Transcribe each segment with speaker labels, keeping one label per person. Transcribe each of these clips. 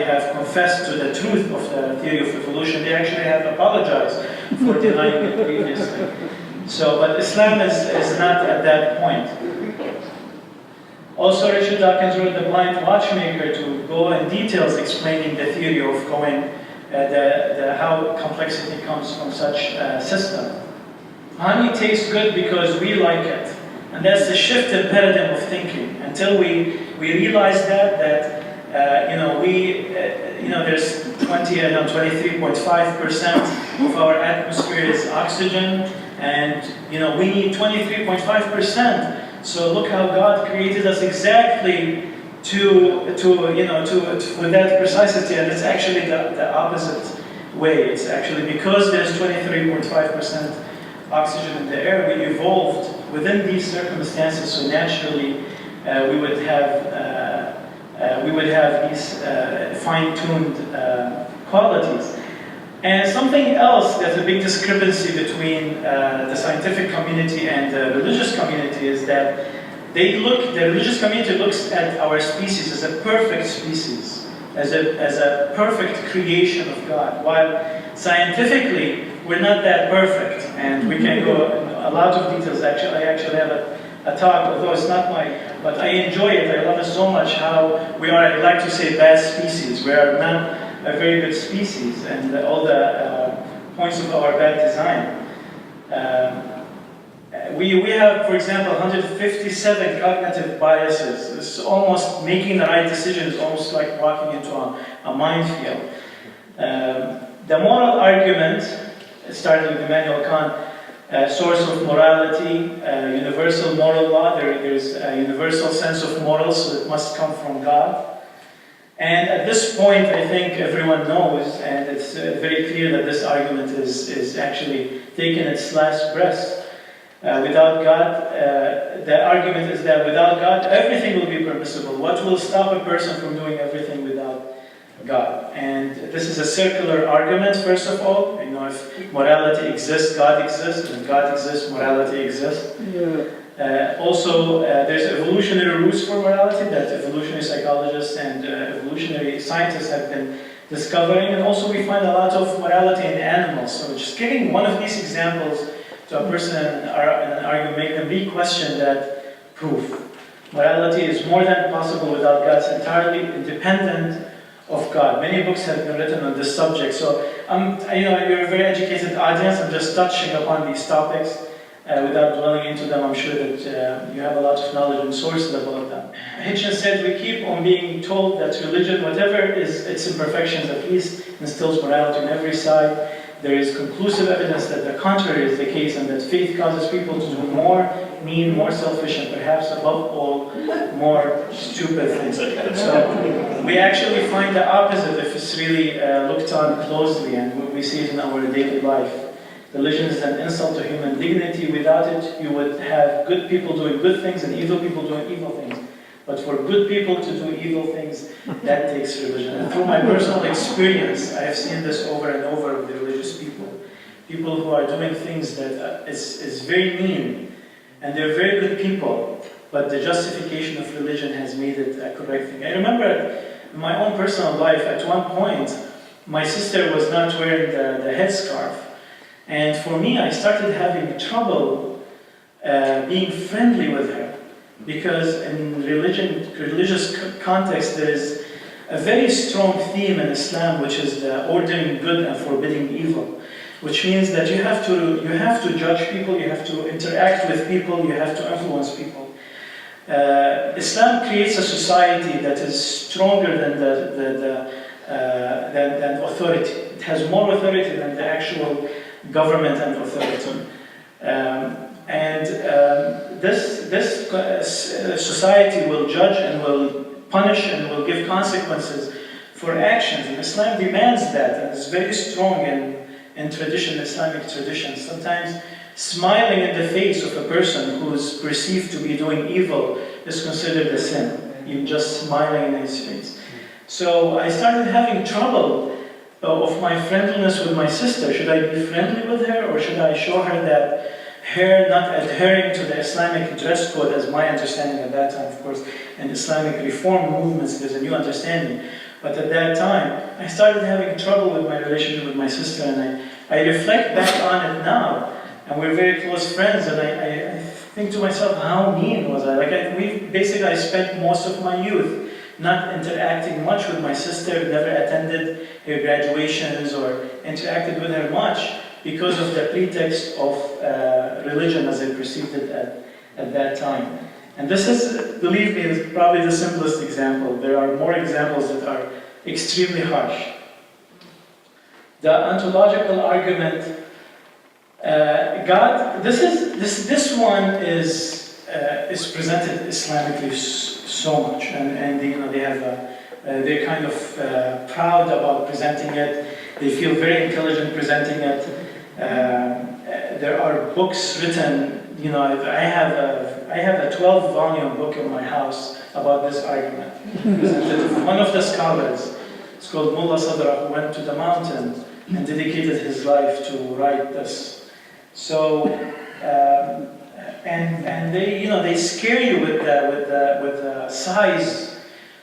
Speaker 1: have confessed to the truth of the theory of evolution, they actually have apologized for denying it previously. So, but Islam is not at that point. Also, Richard Dawkins wrote The Blind Watchmaker to go in details explaining the theory of going, how complexity comes from such a system. Honey tastes good because we like it. And that's the shift in paradigm of thinking. Until we realize that there's 23.5% of our atmosphere is oxygen, and we need 23.5%. So look how God created us exactly with that precisity, and it's actually the opposite way. It's actually because there's 23.5% oxygen in the air, we evolved within these circumstances, so naturally we would have these fine-tuned qualities. And something else that's a big discrepancy between the scientific community and the religious community is that the religious community looks at our species as a perfect species, as a perfect creation of God, while scientifically we're not that perfect, and we can go in a lot of details. Actually, I actually have a talk, although it's not but I enjoy it. I love it so much how we are, I'd like to say, bad species. We are not a very good species, and all the points of our bad design. We have, for example, 157 cognitive biases. It's almost making the right decision is almost like walking into a minefield. The moral argument, starting with Immanuel Kant, source of morality, universal moral law. There's a universal sense of morals, so it must come from God. And at this point, I think everyone knows, and it's very clear that this argument is actually taking its last breath. Without God, the argument is that without God, everything will be permissible. What will stop a person from doing everything without God? And this is a circular argument, first of all. If morality exists, God exists. If God exists, morality exists. Yeah. Also, there's evolutionary roots for morality that evolutionary psychologists and evolutionary scientists have been discovering. And also we find a lot of morality in animals. So just giving one of these examples to a person in an argument make them re-question that proof. Morality is more than possible without God. It's entirely independent of God. Many books have been written on this subject. So, you're a very educated audience. I'm just touching upon these topics without dwelling into them. I'm sure that you have a lot of knowledge and sources about them. Hitchens said, we keep on being told that religion, whatever is its imperfections, at least instills morality on every side. There is conclusive evidence that the contrary is the case, and that faith causes people to do more mean, more selfish, and perhaps above all, more stupid things. So we actually find the opposite if it's really looked on closely, and we see it in our daily life. Religion is an insult to human dignity. Without it, you would have good people doing good things and evil people doing evil things. But for good people to do evil things, that takes religion. And through my personal experience, I have seen this over and over with the religious people. People who are doing things that is very mean, and they're very good people, but the justification of religion has made it a correct thing. I remember in my own personal life, at one point, my sister was not wearing the headscarf. And for me, I started having trouble being friendly with her. Because in religious context, there is a very strong theme in Islam, which is the ordering good and forbidding evil. Which means that you have to judge people, you have to interact with people, you have to influence people. Islam creates a society that is stronger than than authority. It has more authority than the actual government and authority. This society will judge and will punish and will give consequences for actions. And Islam demands that, and it's very strong in Islamic tradition. Sometimes smiling in the face of a person who is perceived to be doing evil is considered a sin. Even just smiling in his face. So I started having trouble of my friendliness with my sister. Should I be friendly with her, or should I show her that her not adhering to the Islamic dress code, as my understanding at that time, of course, in Islamic reform movements, there's a new understanding, But at that time, I started having trouble with my relationship with my sister, and I reflect back on it now, and we're very close friends, and I think to myself, how mean was I? I spent most of my youth not interacting much with my sister, never attended her graduations or interacted with her much because of the pretext of religion as I perceived it at that time. And this is, believe me, is probably the simplest example. There are more examples that are extremely harsh. The ontological argument, God, this one is presented Islamically so much, and they have they're kind of proud about presenting it. They feel very intelligent presenting it. There are books written. I have a 12-volume book in my house about this argument. One of the scholars, it's called Mullah Sadra, who went to the mountain and dedicated his life to write this. So, and they scare you with the size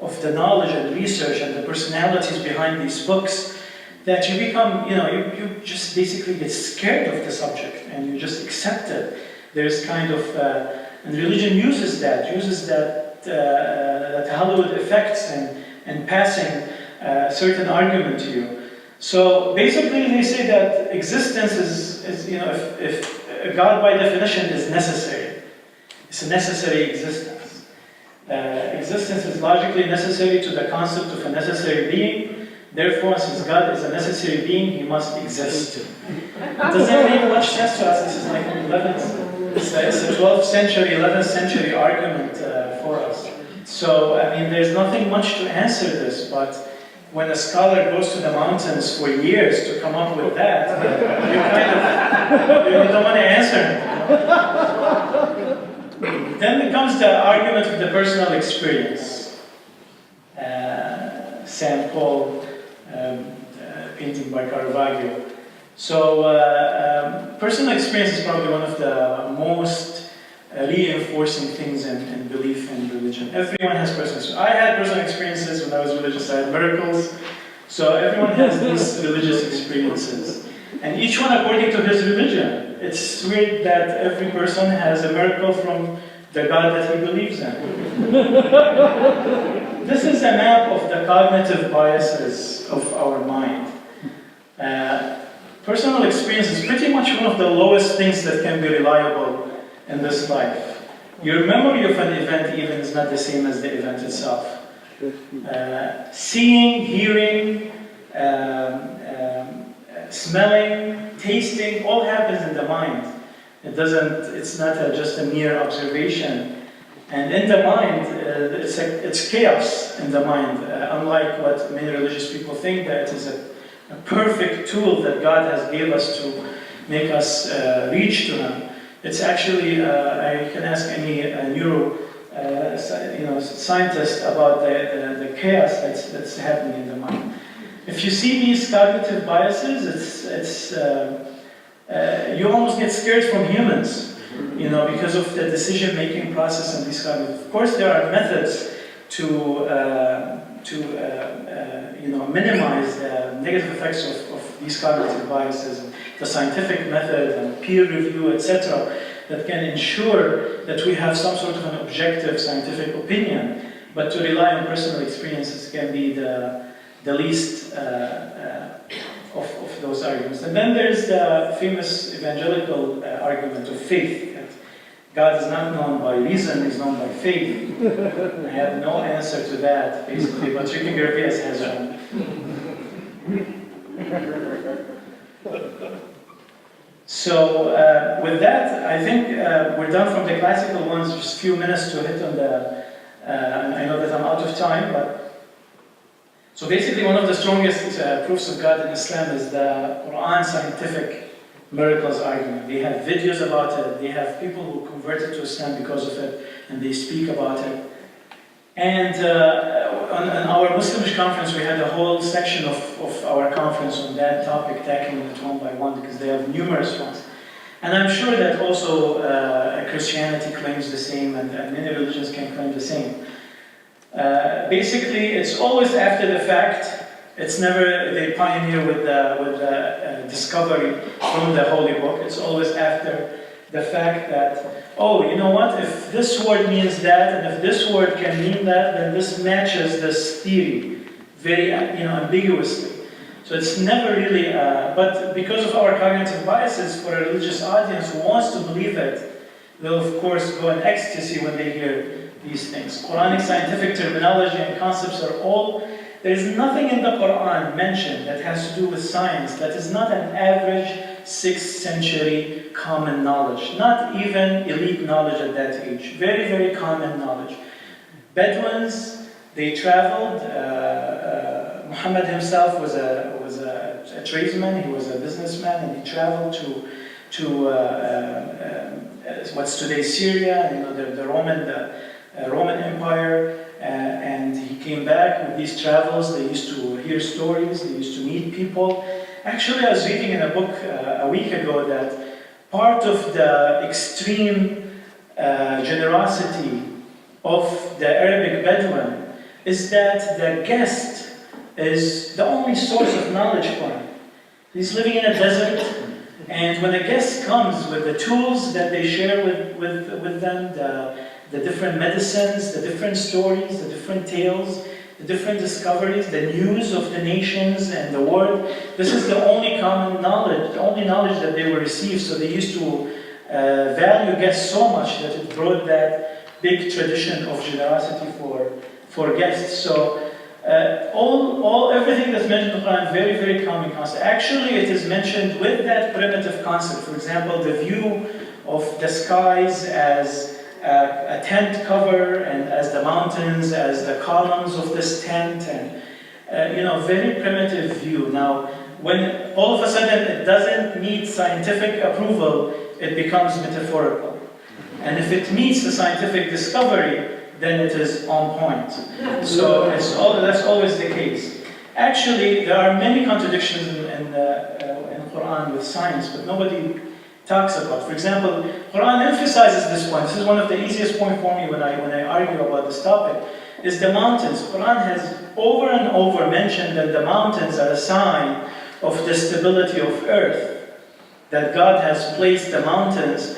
Speaker 1: of the knowledge and research and the personalities behind these books, that you become, you just basically get scared of the subject and you just accept it. There's kind of, and religion uses that Hollywood effects and passing a certain argument to you. So basically they say that existence is if God by definition is necessary. It's a necessary existence. Existence is logically necessary to the concept of a necessary being. Therefore, since God is a necessary being, he must exist. It doesn't make much sense to us. This is like it's a 12th century, 11th century argument for us. So, I mean, there's nothing much to answer this, but when a scholar goes to the mountains for years to come up with that, you don't want to answer. Then comes the argument of the personal experience. St. Paul, painting by Caravaggio. So, personal experience is probably one of the most reinforcing things in belief in religion. Everyone has personal experiences. I had personal experiences when I was religious. I had miracles. So everyone has these religious experiences. And each one according to his religion. It's weird that every person has a miracle from the God that he believes in. This is a map of the cognitive biases of our mind. Personal experience is pretty much one of the lowest things that can be reliable in this life. Your memory of an event even is not the same as the event itself. Seeing, hearing, smelling, tasting, all happens in the mind. It's not just a mere observation. And in the mind, it's chaos in the mind, unlike what many religious people think, that it is a perfect tool that God has gave us to make us reach to Him. It's actually, I can ask any scientist about the chaos that's happening in the mind. If you see these cognitive biases, you almost get scared from humans, because of the decision-making process and these kind of. Of course, there are methods to minimize the negative effects of these cognitive biases, the scientific method and peer review, etc., that can ensure that we have some sort of an objective scientific opinion. But to rely on personal experiences can be the least of those arguments. And then there's the famous evangelical argument of faith. That God is not known by reason, He's known by faith. I have no answer to that, basically, but Ricky Gervais has one. So, with that, I think we're done from the classical ones. Just a few minutes to hit on the... I know that I'm out of time, but... So basically, one of the strongest proofs of God in Islam is the Quran scientific miracles argument. They have videos about it. They have people who converted to Islam because of it, and they speak about it. And on our Muslimish conference, we had a whole section of our conference on that topic, tackling it one by one, because they have numerous ones. And I'm sure that also Christianity claims the same, and many religions can claim the same. Basically, it's always after the fact. It's never the pioneer with the discovery from the Holy Book. It's always after the fact that, oh, you know what, if this word means that, and if this word can mean that, then this matches this theory very ambiguously. So it's never really, but because of our cognitive biases, for a religious audience who wants to believe it, they'll of course go in ecstasy when they hear these things. Quranic scientific terminology and concepts are all, there is nothing in the Quran mentioned that has to do with science that is not an average 6th century common knowledge, not even elite knowledge at that age, very, very common knowledge. Bedouins, they traveled, Muhammad himself was a tradesman, he was a businessman, and he traveled to what's today Syria, the Roman Empire, and he came back with these travels. They used to hear stories, they used to meet people. Actually, I was reading in a book a week ago that part of the extreme generosity of the Arabic Bedouin is that the guest is the only source of knowledge for him. He's living in a desert, and when a guest comes with the tools that they share with them, the different medicines, the different stories, the different tales, the different discoveries, the news of the nations and the world, this is the only common knowledge, the only knowledge that they will receive. So they used to value guests so much that it brought that big tradition of generosity for guests. So everything that's mentioned in the Quran, very, very common concept. Actually, it is mentioned with that primitive concept. For example, the view of the skies as a tent cover, and as the mountains, as the columns of this tent, and very primitive view. Now, when all of a sudden it doesn't meet scientific approval, it becomes metaphorical. And if it meets the scientific discovery, then it is on point. So that's always the case. Actually, there are many contradictions in the Quran with science, but nobody talks about. For example, Quran emphasizes this point. This is one of the easiest points for me when I argue about this topic, is the mountains. Quran has over and over mentioned that the mountains are a sign of the stability of earth, that God has placed the mountains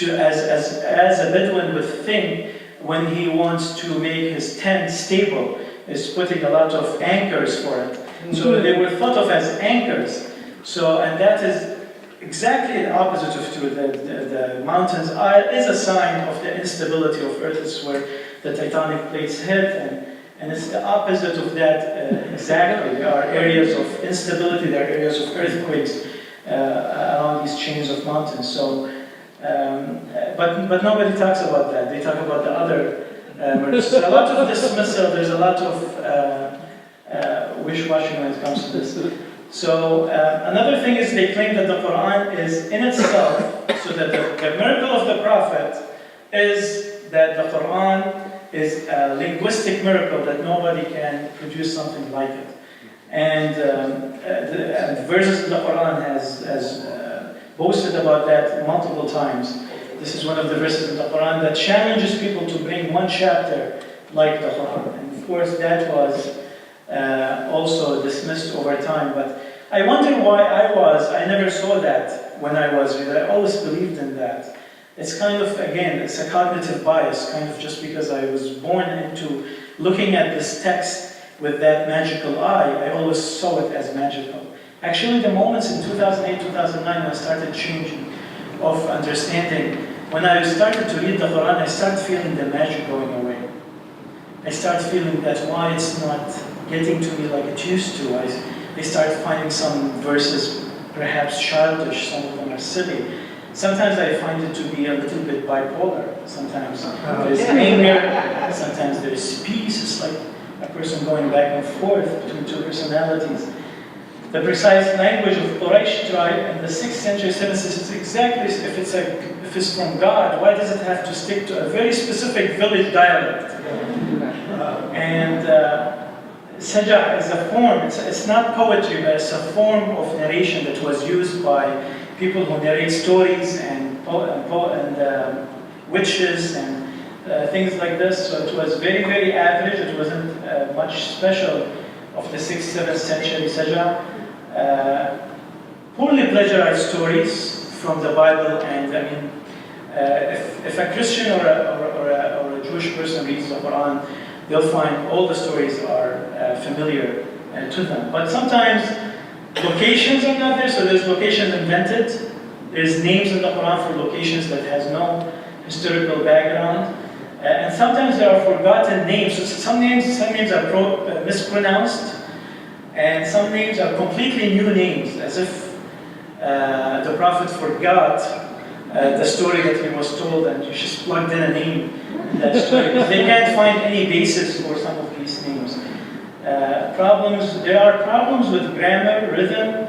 Speaker 1: as a Bedouin would think when he wants to make his tent stable, is putting a lot of anchors for it. So they were thought of as anchors. And that is exactly the opposite of true. The mountains is a sign of the instability of earth. It's where the tectonic plates hit, and it's the opposite of that exactly. There are areas of instability, there are areas of earthquakes along these chains of mountains. So, but nobody talks about that. They talk about the other murders. There's a lot of dismissal, there's a lot of wish-washing when it comes to this. So another thing is they claim that the Quran is in itself, so that the miracle of the Prophet is that the Quran is a linguistic miracle, that nobody can produce something like it. And the verses in the Quran has boasted about that multiple times. This is one of the verses in the Quran that challenges people to bring one chapter like the Quran. And of course that was also dismissed over time, but I wonder why I never saw that when I was reading. I always believed in that. It's kind of, again, it's a cognitive bias, kind of just because I was born into looking at this text with that magical eye, I always saw it as magical. Actually, the moments in 2008, 2009, when I started changing of understanding, when I started to read the Quran, I started feeling the magic going away. I started feeling that why it's not getting to me like it used to. I started finding some verses perhaps childish, some of them are silly. Sometimes I find it to be a little bit bipolar. Sometimes there's anger, sometimes there's peace. It's like a person going back and forth between two personalities. The precise language of Quraysh tribe in the 6th century, 7th century, is exactly, if it's from God, why does it have to stick to a very specific village dialect? Sajah is a form, it's not poetry, but it's a form of narration that was used by people who narrate stories and witches and things like this. So it was very, very average. It wasn't much special of the 6th, 7th century Sajjah. Poorly plagiarized stories from the Bible, and I mean, if a Christian or a Jewish person reads the Quran, they'll find all the stories are familiar to them. But sometimes locations are not there, so there's locations invented. There's names in the Quran for locations that has no historical background. And sometimes there are forgotten names. So some names are mispronounced, and some names are completely new names, as if the Prophet forgot the story that he was told, and you just plugged in a name in that story. They can't find any basis for some of these names. There are problems with grammar, rhythm,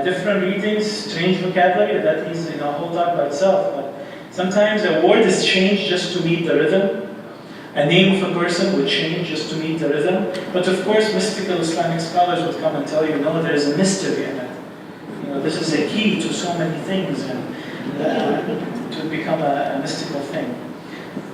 Speaker 1: different readings, strange vocabulary. That is a whole talk by itself. But sometimes a word is changed just to meet the rhythm. A name of a person would change just to meet the rhythm. But of course, mystical Islamic scholars would come and tell you, no, there is a mystery in it. This is a key to so many things, and to become a mystical thing.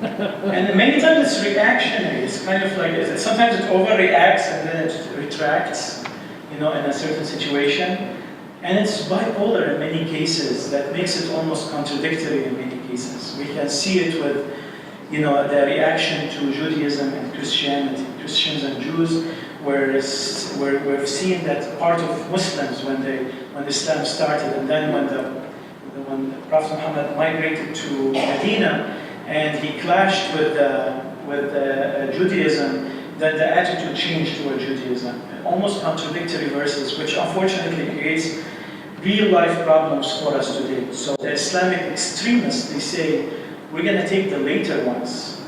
Speaker 1: And many times it's reactionary. It's kind of like, sometimes it overreacts and then it retracts, in a certain situation. And it's bipolar in many cases. That makes it almost contradictory in many cases. We can see it with, the reaction to Judaism and Christianity, Christians and Jews, where we've seen that part of Muslims when Islam started, and then when the Prophet Muhammad migrated to Medina and he clashed with Judaism, then the attitude changed toward Judaism. Almost contradictory verses, which unfortunately creates real-life problems for us today. So the Islamic extremists, they say, we're going to take the later ones.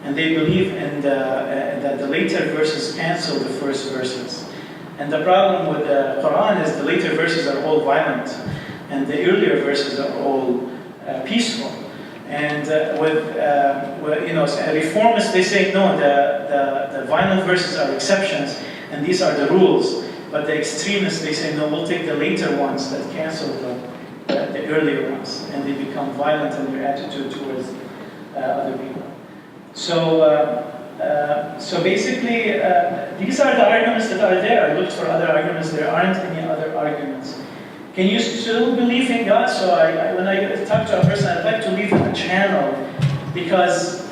Speaker 1: And they believe that the later verses cancel the first verses. And the problem with the Quran is the later verses are all violent, and the earlier verses are all peaceful. And reformists, they say, no, the violent verses are exceptions, and these are the rules. But the extremists, they say, no, we'll take the later ones that cancel the earlier ones, and they become violent in their attitude towards other people. So basically, these are the arguments that are there. I looked for other arguments. There aren't any other arguments. Can you still believe in God? So when I talk to a person, I'd like to leave a channel, because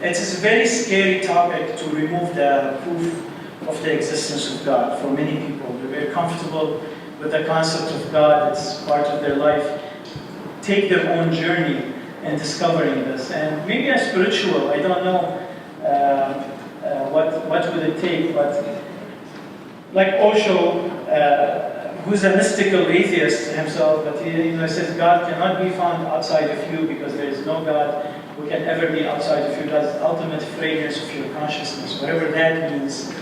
Speaker 1: it's a very scary topic to remove the proof of the existence of God for many people. They're very comfortable with the concept of God. It's part of their life. Take their own journey in discovering this. And maybe a spiritual, I don't know what would it take, but like Osho, who's a mystical atheist himself, but he says God cannot be found outside of you because there is no God who can ever be outside of you. God's ultimate fragrance of your consciousness, whatever that means.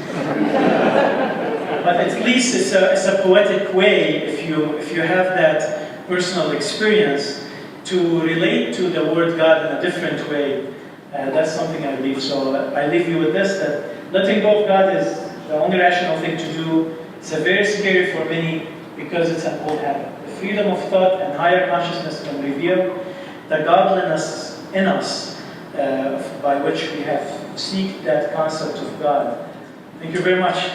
Speaker 1: But at least it's a poetic way, if you have that personal experience, to relate to the word God in a different way. That's something I believe. So I leave you with this, that letting go of God is the only rational thing to do. It's very scary for many because it's an old habit. The freedom of thought and higher consciousness can reveal the godliness in us by which we have seek that concept of God. Thank you very much.